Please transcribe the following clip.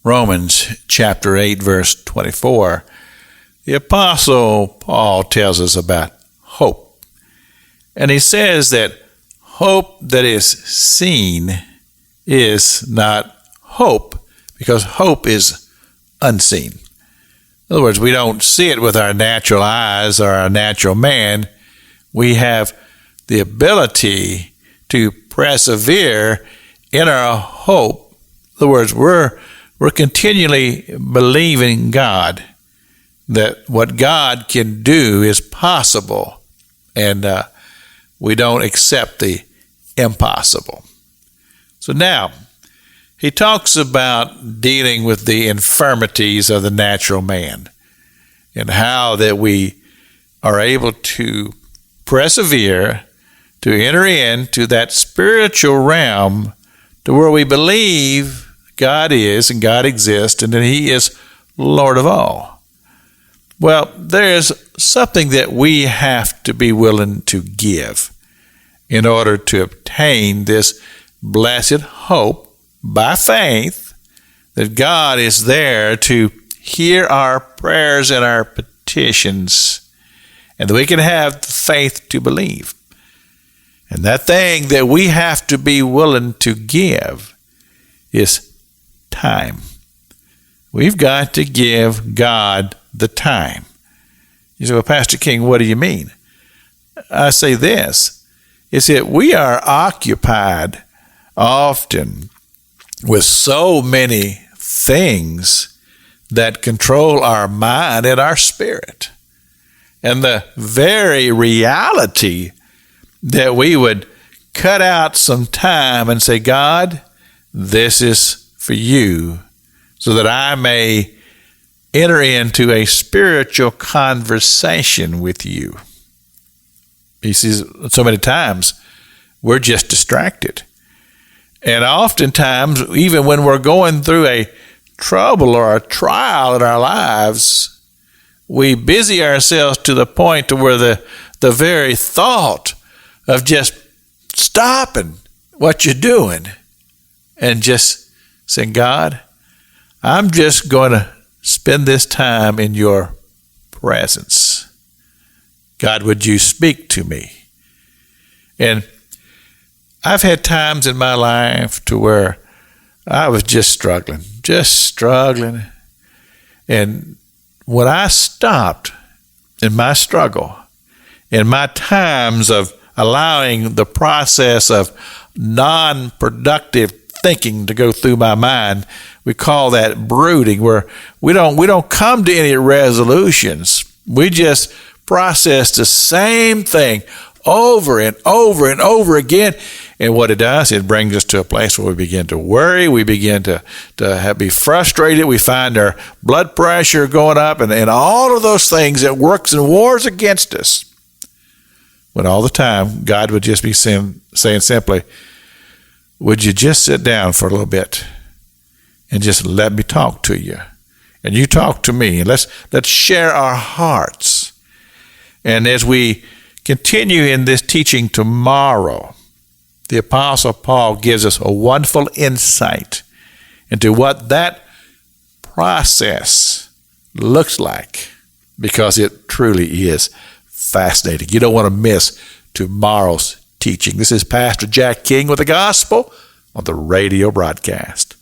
Romans chapter 8, verse 24, the Apostle Paul tells us about hope. And he says that hope that is seen is not hope, because hope is unseen. In other words, we don't see it with our natural eyes or our natural man. We have the ability to persevere in our hope. In other words, we're continually believing God, that what God can do is possible, and we don't accept the impossible. So now, he talks about dealing with the infirmities of the natural man and how that we are able to persevere to enter into that spiritual realm to where we believe God is and God exists and that He is Lord of all. Well, there's something that we have to be willing to give in order to obtain this blessed hope by faith that God is there to hear our prayers and our petitions, and that we can have the faith to believe. And that thing that we have to be willing to give is time. We've got to give God the time. You say, well, Pastor King, what do you mean? I say this, is that we are occupied often with so many things that control our mind and our spirit. And the very reality that we would cut out some time and say, God, this is for you, so that I may enter into a spiritual conversation with you. He sees so many times we're just distracted. And oftentimes, even when we're going through a trouble or a trial in our lives, we busy ourselves to the point to where the very thought of just stopping what you're doing and just saying, God, I'm just going to spend this time in your presence. God, would you speak to me? And I've had times in my life to where I was just struggling. And when I stopped in my struggle, in my times of allowing the process of non-productive thinking to go through my mind, we call that brooding, where we don't come to any resolutions. We just process the same thing over and over and over again. And what it does, it brings us to a place where we begin to worry, we begin to be frustrated, we find our blood pressure going up, and all of those things that works and wars against us. When all the time, God would just be saying simply, would you just sit down for a little bit and just let me talk to you? And you talk to me, and let's share our hearts. And as we continue in this teaching tomorrow, the Apostle Paul gives us a wonderful insight into what that process looks like, because it truly is fascinating. You don't want to miss tomorrow's teaching. This is Pastor Jack King with the Gospel on the radio broadcast.